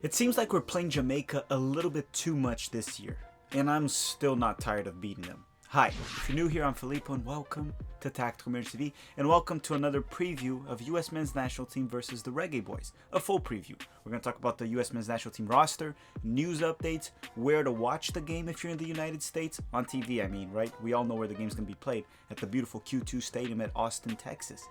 It seems like we're playing Jamaica a little bit too much this year, and I'm still not tired of beating them. Hi, if you're new here, I'm Filippo, and welcome to Tactical Mirrors TV, and welcome to another preview of US Men's National Team versus the Reggae Boyz, a full preview. We're going to talk about the US Men's National Team roster, news updates, where to watch the game if you're in the United States, on TV I mean, right? We all know where the game's going to be played, at the beautiful Q2 Stadium at Austin, Texas.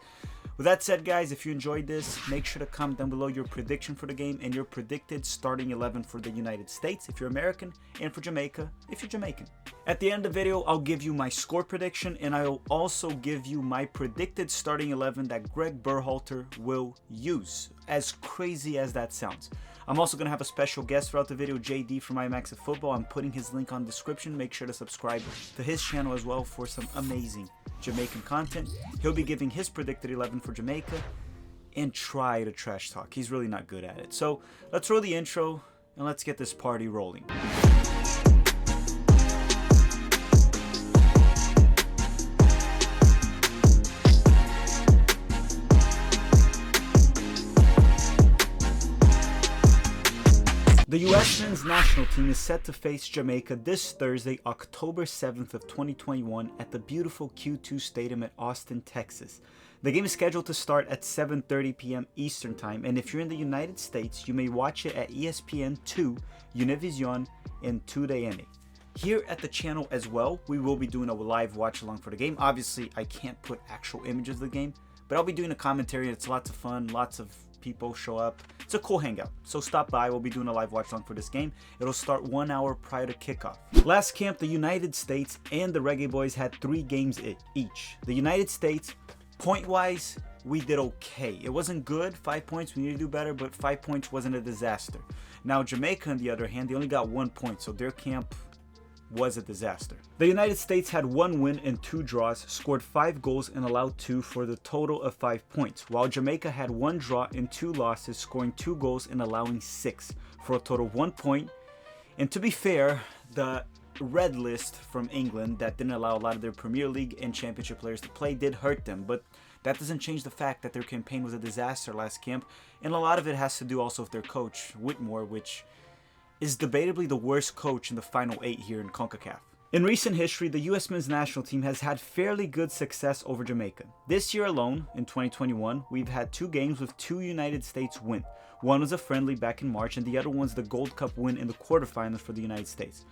With that said, guys, if you enjoyed this, make sure to comment down below your prediction for the game and your predicted starting 11 for the United States if you're American, and for Jamaica if you're Jamaican. At the end of the video, I'll give you my score prediction, and I'll also give you my predicted starting 11 that Greg Berhalter will use, as crazy as that sounds. I'm also going to have a special guest throughout the video, JD from IMAX of Football. I'm putting his link on the description. Make sure to subscribe to his channel as well for some amazing Jamaican content. He'll be giving his predicted 11 for Jamaica and try to trash talk. He's really not good at it. So let's roll the intro and let's get this party rolling. The US Men's National Team is set to face Jamaica this Thursday, October 7th of 2021 at the beautiful Q2 Stadium at Austin, Texas. The game is scheduled to start at 7:30 p.m. Eastern Time, and if you're in the United States, you may watch it at ESPN2, Univision, and TUDN. Here at the channel as well, we will be doing a live watch along for the game. Obviously, I can't put actual images of the game, but I'll be doing a commentary. It's lots of fun, lots of people show up. It's a cool hangout, so stop by. We'll be doing a live watch along for this game. It'll start 1 hour prior to kickoff. Last camp, the United States and the Reggae Boyz had 3 games each. The United States, point-wise, we did okay. It wasn't good, 5 points, we need to do better, but 5 points wasn't a disaster. Now Jamaica, on the other hand, they only got 1 point, so their camp was a disaster. The United States had 1 win and 2 draws, scored 5 goals and allowed 2 for the total of 5 points, while Jamaica had 1 draw and 2 losses, scoring 2 goals and allowing 6 for a total of 1 point. And to be fair, the red list from England that didn't allow a lot of their Premier League and Championship players to play did hurt them, but that doesn't change the fact that their campaign was a disaster last camp, and a lot of it has to do also with their coach, Whitmore, which is debatably the worst coach in the final 8 here in CONCACAF. In recent history, the US Men's National Team has had fairly good success over Jamaica. This year alone, in 2021, we've had 2 games with 2 United States win. One was a friendly back in March, and the other one's the Gold Cup win in the quarterfinals for the United States.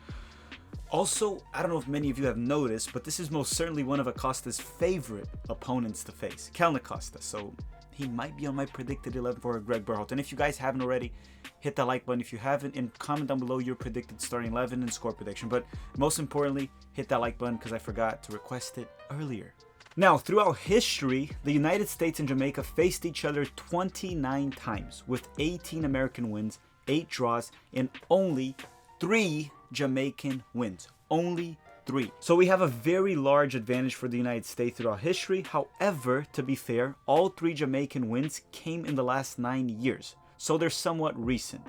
Also, I don't know if many of you have noticed, but this is most certainly one of Acosta's favorite opponents to face, Kel Acosta. So he might be on my predicted 11 for Greg Berhalter. And if you guys haven't already, hit that like button if you haven't, and comment down below your predicted starting 11 and score prediction. But most importantly, hit that like button because I forgot to request it earlier. Now, throughout history, the United States and Jamaica faced each other 29 times with 18 American wins, 8 draws, and only 3 Jamaican wins. Only 3. So we have a very large advantage for the United States throughout history. However, to be fair, all 3 Jamaican wins came in the last 9 years. So they're somewhat recent.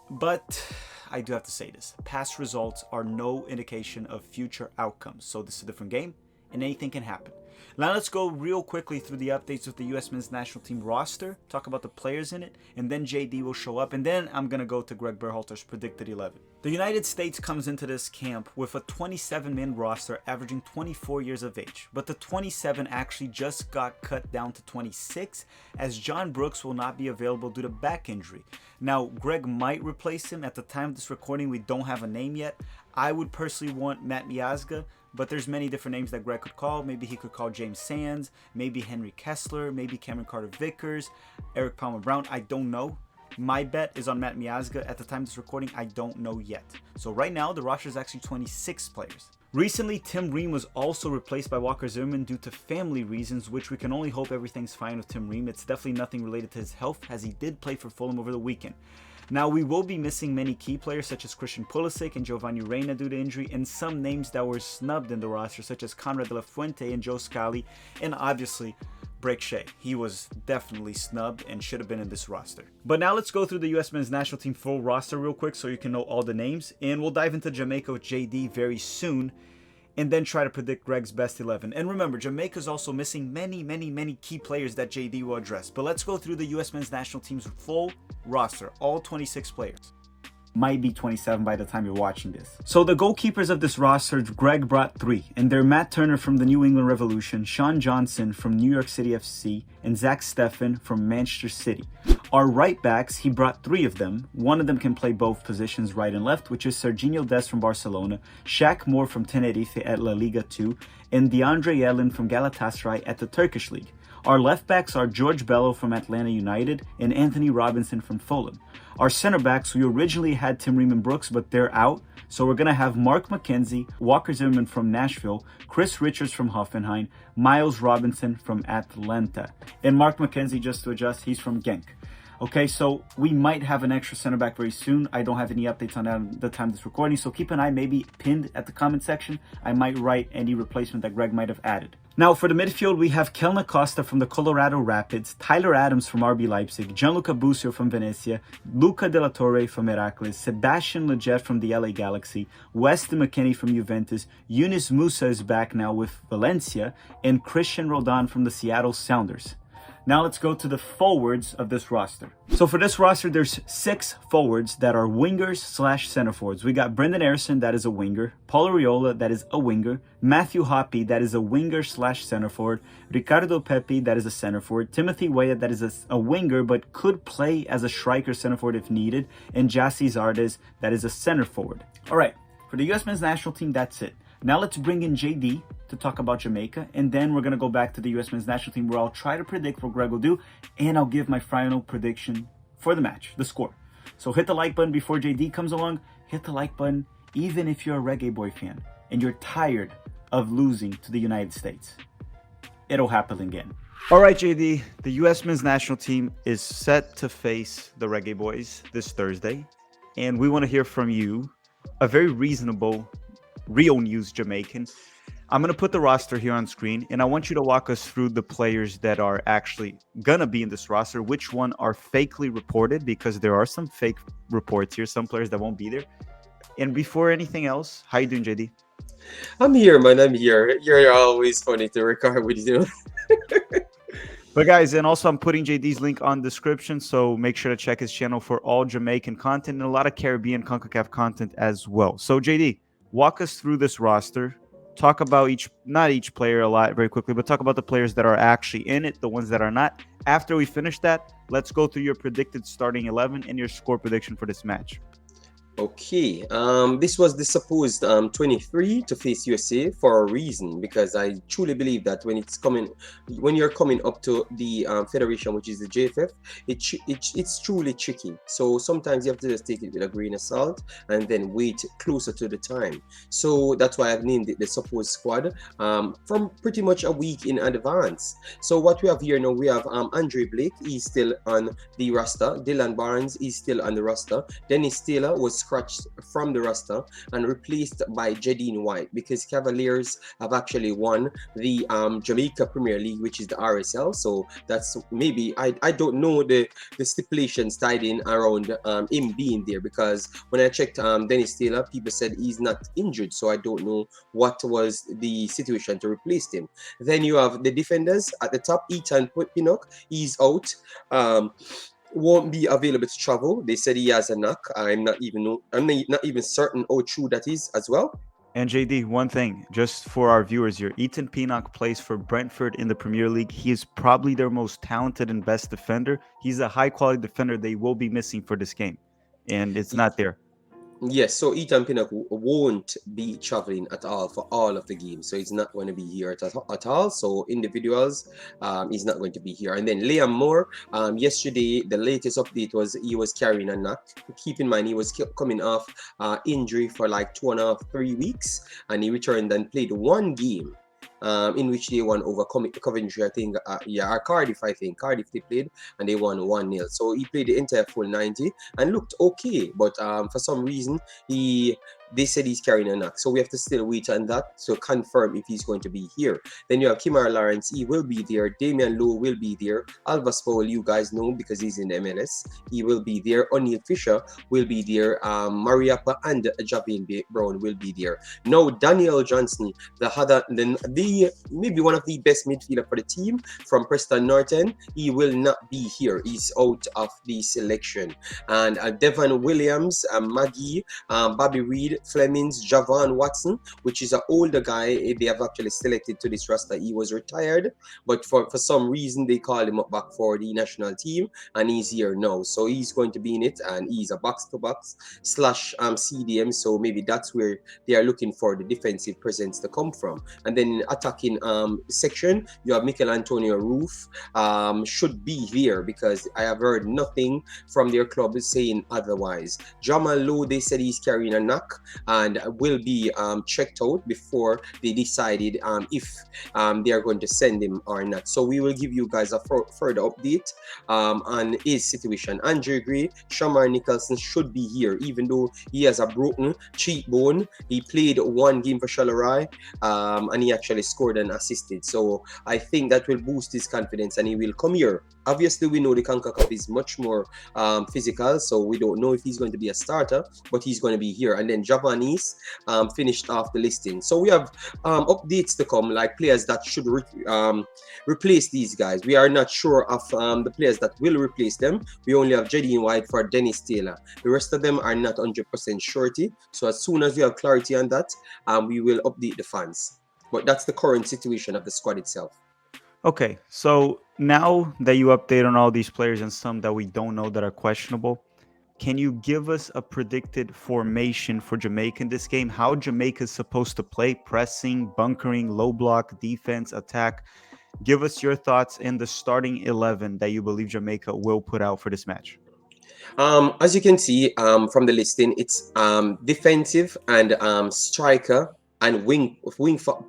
But I do have to say this. Past results are no indication of future outcomes. So this is a different game and anything can happen. Now let's go real quickly through the updates of the US Men's National Team roster, talk about the players in it, and then JD will show up, and then I'm going to go to Greg Berhalter's predicted 11. The United States comes into this camp with a 27-man roster averaging 24 years of age, but the 27 actually just got cut down to 26 as John Brooks will not be available due to back injury. Now, Greg might replace him. At the time of this recording, we don't have a name yet. I would personally want Matt Miazga, but there's many different names that Greg could call. Maybe he could call James Sands, maybe Henry Kessler, maybe Cameron Carter-Vickers, Eric Palmer-Brown. I don't know. My bet is on Matt Miazga. At the time of this recording, I don't know yet. So right now, the roster is actually 26 players. Recently, Tim Ream was also replaced by Walker Zimmerman due to family reasons, which we can only hope everything's fine with Tim Ream. It's definitely nothing related to his health, as he did play for Fulham over the weekend. Now, we will be missing many key players such as Christian Pulisic and Giovanni Reina due to injury, and some names that were snubbed in the roster such as Conrad de la Fuente and Joe Scally, and obviously Break Shea. He was definitely snubbed and should have been in this roster. But now let's go through the US Men's National Team full roster real quick so you can know all the names, and we'll dive into Jamaica with JD very soon. and then try to predict Greg's best 11. And remember, Jamaica's also missing many key players that JD will address. But let's go through the US men's national team's full roster, all 26 players. Might be 27 by the time you're watching this. So the goalkeepers of this roster, Greg brought 3, and they're Matt Turner from the New England Revolution, Sean Johnson from New York City FC, and Zach Steffen from Manchester City. Our right backs, he brought 3 of them. One of them can play both positions, right and left, which is Serginho Dest from Barcelona, Shaq Moore from Tenerife at La Liga 2, and DeAndre Yedlin from Galatasaray at the Turkish League. Our left backs are George Bello from Atlanta United and Anthony Robinson from Fulham. Our center backs, we originally had Tim Ream Brooks, but they're out. So we're going to have Mark McKenzie, Walker Zimmerman from Nashville, Chris Richards from Hoffenheim, Miles Robinson from Atlanta. And Mark McKenzie, just to adjust, he's from Genk. Okay, so we might have an extra center back very soon. I don't have any updates on that at the time of this recording, so keep an eye, maybe pinned at the comment section. I might write any replacement that Greg might have added. Now, for the midfield, we have Kelna Costa from the Colorado Rapids, Tyler Adams from RB Leipzig, Gianluca Busio from Venezia, Luca De La Torre from Heracles, Sebastian Lletget from the LA Galaxy, Weston McKennie from Juventus, Yunus Musa is back now with Valencia, and Christian Roldan from the Seattle Sounders. Now let's go to the forwards of this roster. So for this roster, there's 6 forwards that are wingers/center forwards. We got Brendan Harrison, that is a winger. Paul Arriola, that is a winger. Matthew Hoppe, that is a winger/center forward. Ricardo Pepi, that is a center forward. Timothy Weah, that is a winger, but could play as a striker center forward if needed. And Jassy Zardes, that is a center forward. All right, for the US men's national team, that's it. Now let's bring in JD to talk about Jamaica, and then we're going to go back to the US men's national team where I'll try to predict what Greg will do, and I'll give my final prediction for the match, the score. So hit the like button before JD comes along. Hit the like button even if you're a Reggae Boy fan and you're tired of losing to the United States. It'll happen again. All right, JD, the US men's national team is set to face the Reggae Boyz this Thursday, and we want to hear from you, a very reasonable, real news Jamaican. I'm going to put the roster here on screen, and I want you to walk us through the players that are actually going to be in this roster, which one are fakely reported, because there are some fake reports here, some players that won't be there. And before anything else, how you doing, JD? I'm here, man. I'm here. You're always funny to record with you. But guys, and also I'm putting JD's link on the description, so make sure to check his channel for all Jamaican content and a lot of Caribbean CONCACAF content as well. So JD, walk us through this roster. Talk about not each player a lot very quickly, but talk about the players that are actually in it, the ones that are not. After we finish that, let's go through your predicted starting 11 and your score prediction for this match. Okay, this was the supposed 23 to face USA for a reason, because I truly believe that when you're coming up to the federation, which is the JFF, it's truly tricky. So sometimes you have to just take it with a grain of salt and then wait closer to the time. So that's why I've named it the supposed squad from pretty much a week in advance. So what we have here now, we have Andre Blake, he's still on the roster. Dylan Barnes is still on the roster. Dennis Taylor was scratched from the roster and replaced by Jadine White, because Cavaliers have actually won the Jamaica Premier League, which is the RSL. So that's maybe, I don't know the stipulations tied in around him being there, because when I checked Dennis Taylor, people said he's not injured, so I don't know what was the situation to replace him. Then you have the defenders at the top. Ethan Pinnock, he's out. Won't be available to travel. They said he has a knock. I'm not even certain how true that is as well. And JD, one thing, just for our viewers here, Ethan Pinnock plays for Brentford in the Premier League. He is probably their most talented and best defender. He's a high-quality defender they will be missing for this game, and it's not there. Yes, so Ethan Pinnock won't be traveling at all for all of the games, so he's not going to be here at all. So individuals, he's not going to be here. And then Liam Moore, yesterday the latest update was he was carrying a knock. Keep in mind he was coming off injury for like 2.5-3 weeks, and he returned and played one game. In which they won over Coventry, I think, or Cardiff, I think. Cardiff they played, and they won 1-0. So he played the entire full 90 and looked okay, but for some reason he they said he's carrying a knock. So we have to still wait on that to confirm if he's going to be here. Then you have Kimara Lawrence, he will be there. Damian Lowe will be there. Alvas Powell, you guys know because he's in the MLS. He will be there. O'Neal Fisher will be there. Mariappa and Javin Brown will be there. Now Daniel Johnson, the maybe one of the best midfielder for the team from Preston Norton, he will not be here. He's out of the selection. And Devon Williams, Maggie, Bobby Reed, Flemings, Javon Watson, which is an older guy they have actually selected to this roster. He was retired, but for some reason they called him up back for the national team, and he's here now. So he's going to be in it, and he's a box-to-box / CDM. So maybe that's where they are looking for the defensive presence to come from. And then in attacking section, you have Mikel Antonio Roof, should be here because I have heard nothing from their club saying otherwise. Jamal Lowe, they said he's carrying a knock and will be checked out before they decided if they are going to send him or not. So we will give you guys a further update on his situation. Andre Gray, Shamar Nicholson should be here, even though he has a broken cheekbone. He played one game for Shalarai and he actually scored and assisted. So I think that will boost his confidence and he will come here. Obviously, we know the CONCACAF is much more physical, so we don't know if he's going to be a starter, but he's going to be here. And then Javanese finished off the listing. So we have updates to come, like players that should replace these guys. We are not sure of the players that will replace them. We only have Jedin White for Dennis Taylor. The rest of them are not 100% surety. So as soon as we have clarity on that, we will update the fans. But that's the current situation of the squad itself. Okay, so now that you update on all these players and some that we don't know that are questionable, can you give us a predicted formation for Jamaica in this game? How Jamaica is supposed to play? Pressing, bunkering, low block, defense, attack. Give us your thoughts in the starting 11 that you believe Jamaica will put out for this match. As you can see from the listing, it's defensive and striker and wing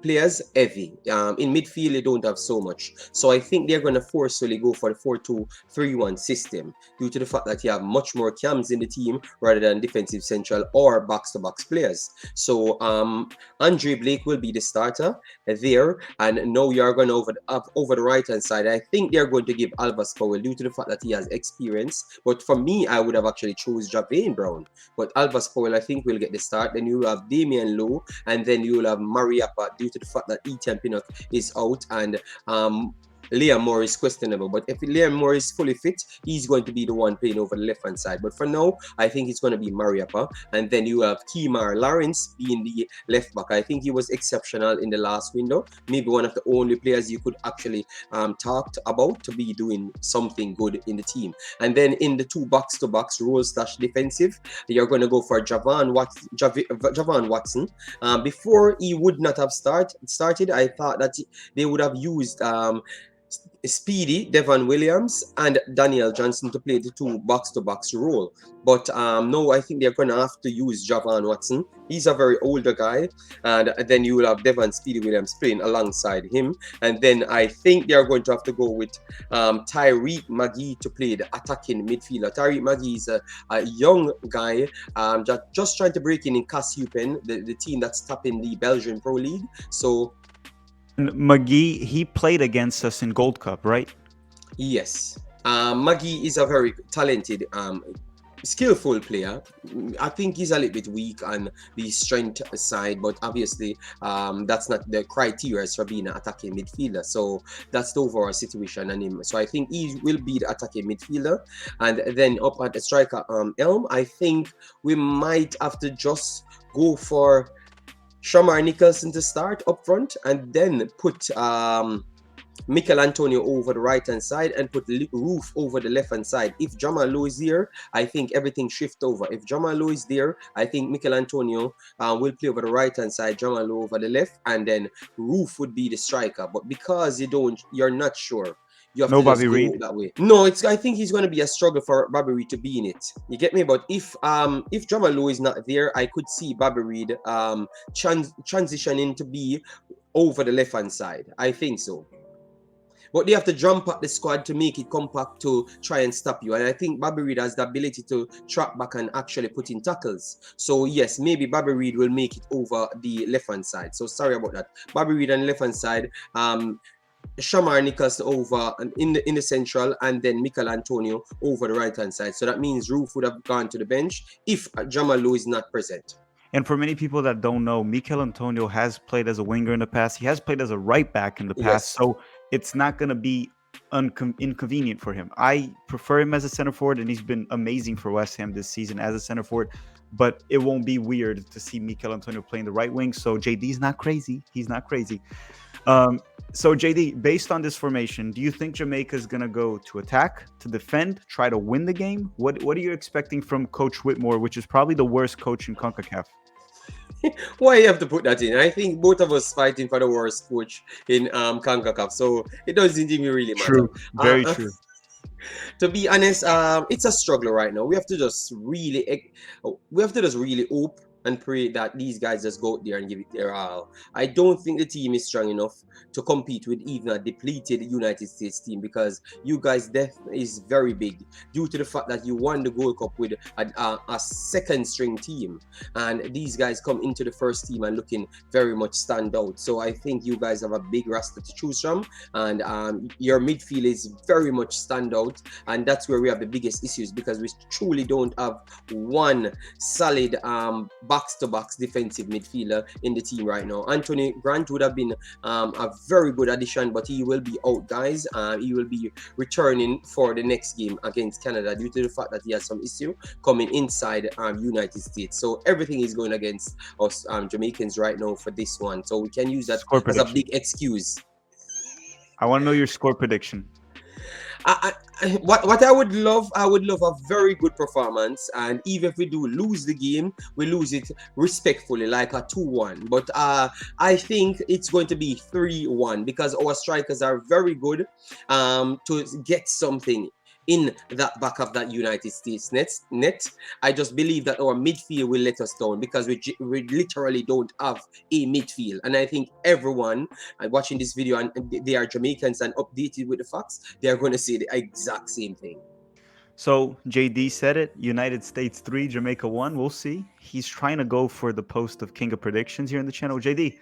players heavy. In midfield, they don't have so much. So I think they're going to forcefully go for the 4-2-3-1 system due to the fact that you have much more cams in the team rather than defensive central or box-to-box players. So Andre Blake will be the starter there. And now you're going over the right-hand side. I think they're going to give Alvas Powell due to the fact that he has experience. But for me, I would have actually chose Javane Brown. But Alvas Powell, I think, will get the start. Then you have Damian Lowe, and then you will have Mariappa due to the fact that Etienne Pinnock is out and Liam Moore is questionable. But if Liam Moore is fully fit, he's going to be the one playing over the left-hand side. But for now, I think it's going to be Mariappa. And then you have Kimar Lawrence being the left back. I think he was exceptional in the last window. Maybe one of the only players you could actually talk about to be doing something good in the team. And then in the two box-to-box roles / defensive, you're going to go for Javon Watson. Before he would not have started, I thought that they would have used Speedy, Devon Williams, and Daniel Johnson to play the two box-to-box role. But no, I think they're going to have to use Javon Watson. He's a very older guy. And then you will have Devon Speedy Williams playing alongside him. And then I think they're going to have to go with Tyreek Magee to play the attacking midfielder. Tyreek Magee is a young guy just trying to break in Cassiupen, the team that's topping the Belgian Pro League. So Magee, he played against us in Gold Cup, right? Yes. Magee is a very talented, skillful player. I think he's a little bit weak on the strength side, but obviously that's not the criteria for being an attacking midfielder. So that's the overall situation on him. So I think he will be the attacking midfielder. And then up at the striker elm, I think we might have to just go for Shamar Nicholson to start up front and then put Mikel Antonio over the right hand side and put Roof over the left hand side. If Jamal Lowe is there, I think everything shifts over. If Jamal Lowe is there, I think Mikel Antonio will play over the right hand side, Jamal Lowe over the left, and then Roof would be the striker. But because you're not sure, you have to Bobby just Reed go that way. No, I think he's going to be a struggle for Bobby Reed to be in it. You get me? But if Jamal Lowe is not there, I could see Bobby Reed transitioning to be over the left hand side. I think so. But they have to jump up the squad to make it compact to try and stop you. And I think Bobby Reid has the ability to track back and actually put in tackles. So yes, maybe Bobby Reid will make it over the left-hand side. So sorry about that. Bobby Reid on the left-hand side. Shamar Nichols over in the central, and then Mikel Antonio over the right-hand side. So that means Roof would have gone to the bench if Jamal Lowe is not present. And for many people that don't know, Mikel Antonio has played as a winger in the past. He has played as a right back in the past. Yes. So it's not going to be inconvenient for him. I prefer him as a center forward, and he's been amazing for West Ham this season as a center forward. But it won't be weird to see Mikel Antonio playing the right wing. So JD's not crazy. He's not crazy. So JD, based on this formation, do you think Jamaica is going to go to attack, to defend, try to win the game? What are you expecting from Coach Whitmore, which is probably the worst coach in CONCACAF? Why you have to put that in? I think both of us fighting for the worst coach in CONCACAF, so it doesn't even really matter. True, very true. To be honest, it's a struggle right now. We have to just really hope and pray that these guys just go out there and give it their all. I don't think the team is strong enough to compete with even a depleted United States team, because you guys' depth is very big due to the fact that you won the Gold Cup with a second string team, and these guys come into the first team and looking very much stand out. So I think you guys have a big roster to choose from, and your midfield is very much stand out, and that's where we have the biggest issues, because we truly don't have one solid box-to-box defensive midfielder in the team right now. Anthony Grant would have been a very good addition, but he will be out, guys. He will be returning for the next game against Canada due to the fact that he has some issue coming inside United States. So everything is going against us Jamaicans right now for this one. So we can use that as a big excuse. I want to know your score prediction. What I would love a very good performance, and even if we do lose the game, we lose it respectfully, like a 2-1. But I think it's going to be 3-1, because our strikers are very good to get something in that back of that United States net. I just believe that our midfield will let us down, because we literally don't have a midfield. And I think everyone watching this video, and they are Jamaicans and updated with the facts, they are going to say the exact same thing. So JD said it, United States 3, Jamaica 1. We'll see. He's trying to go for the post of King of Predictions here in the channel. JD,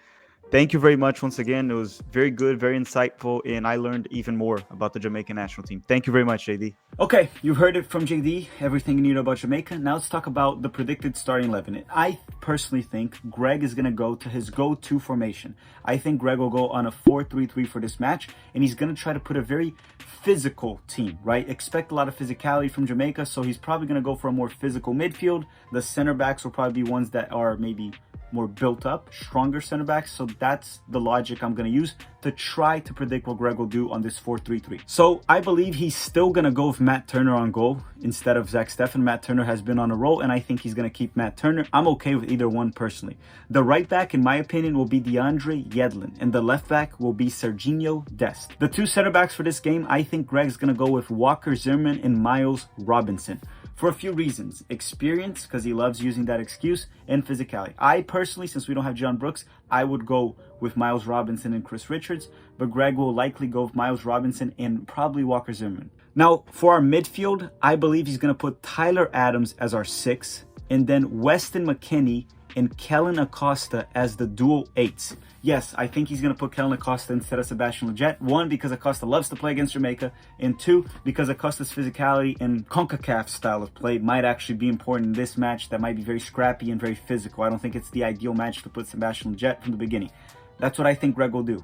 thank you very much once again. It was very good, very insightful, and I learned even more about the Jamaican national team. Thank you very much, JD. Okay, you've heard it from JD, everything you need about Jamaica. Now let's talk about the predicted starting 11. I personally think Greg is going to go to his go-to formation. I think Greg will go on a 4-3-3 for this match, and he's going to try to put a very physical team, right? Expect a lot of physicality from Jamaica, so he's probably going to go for a more physical midfield. The center backs will probably be ones that are maybe more built up, stronger center backs. So that's the logic I'm going to use to try to predict what Greg will do on this 4-3-3. So I believe he's still going to go with Matt Turner on goal instead of Zach Steffen. Matt Turner has been on a roll, and I think he's going to keep Matt Turner. I'm okay with either one personally. The right back, in my opinion, will be DeAndre Yedlin, and the left back will be Serginho Dest. The two center backs for this game, I think Greg's going to go with Walker Zimmerman and Miles Robinson. For a few reasons. Experience, because he loves using that excuse, and physicality. I personally, since we don't have John Brooks, I would go with Miles Robinson and Chris Richards, but Greg will likely go with Miles Robinson and probably Walker Zimmerman. Now, for our midfield, I believe he's going to put Tyler Adams as our 6, and then Weston McKennie and Kellen Acosta as the dual 8s. Yes, I think he's going to put Kellen Acosta instead of Sebastian Lletget. 1, because Acosta loves to play against Jamaica, and 2, because Acosta's physicality and CONCACAF style of play might actually be important in this match that might be very scrappy and very physical. I don't think it's the ideal match to put Sebastian Lletget from the beginning. That's what I think Greg will do.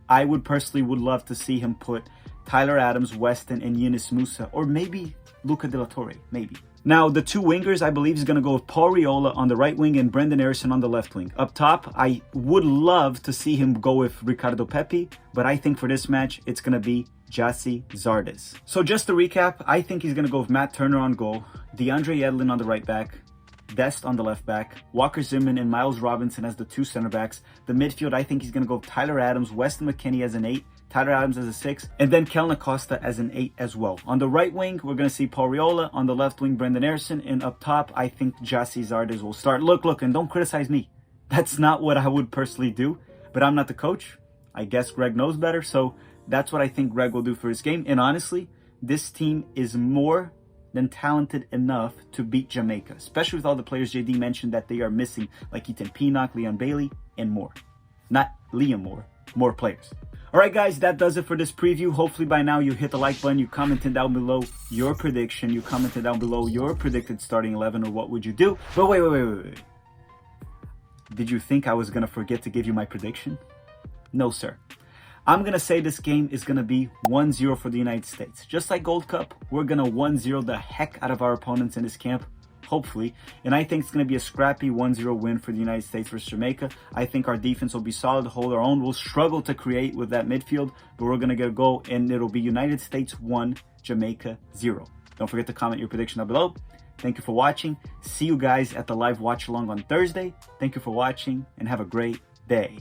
I would personally love to see him put Tyler Adams, Weston, and Yunus Musa, or maybe Luca De La Torre, maybe. Now, the two wingers, I believe, is going to go with Paul Riola on the right wing and Brendan Harrison on the left wing. Up top, I would love to see him go with Ricardo Pepi, but I think for this match, it's going to be Gyasi Zardes. So just to recap, I think he's going to go with Matt Turner on goal, DeAndre Yedlin on the right back, Dest on the left back, Walker Zimmerman and Miles Robinson as the two center backs. The midfield, I think he's going to go with Tyler Adams, Weston McKennie as an 8, Tyler Adams as a 6, and then Kellen Acosta as an 8 as well. On the right wing, we're going to see Paul Riola. On the left wing, Brendan Harrison. And up top, I think Gyasi Zardes will start. Look, and don't criticize me. That's not what I would personally do, but I'm not the coach. I guess Greg knows better, so That's what I think Greg will do for his game. And honestly, this team is more than talented enough to beat Jamaica, especially with all the players JD mentioned that they are missing, like Ethan Penock, Leon Bailey, and more. Not Liam Moore, more players. All right, guys, that does it for this preview. Hopefully by now you hit the like button, you commented down below your prediction, you commented down below your predicted starting 11 or what would you do. But wait. Did you think I was going to forget to give you my prediction? No, sir. I'm going to say this game is going to be 1-0 for the United States. Just like Gold Cup, we're going to 1-0 the heck out of our opponents in this camp, hopefully. And I think it's going to be a scrappy 1-0 win for the United States versus Jamaica. I think our defense will be solid, hold our own. We'll struggle to create with that midfield, but we're going to get a goal, and it'll be United States 1, Jamaica 0. Don't forget to comment your prediction down below. Thank you for watching. See you guys at the live watch along on Thursday. Thank you for watching and have a great day.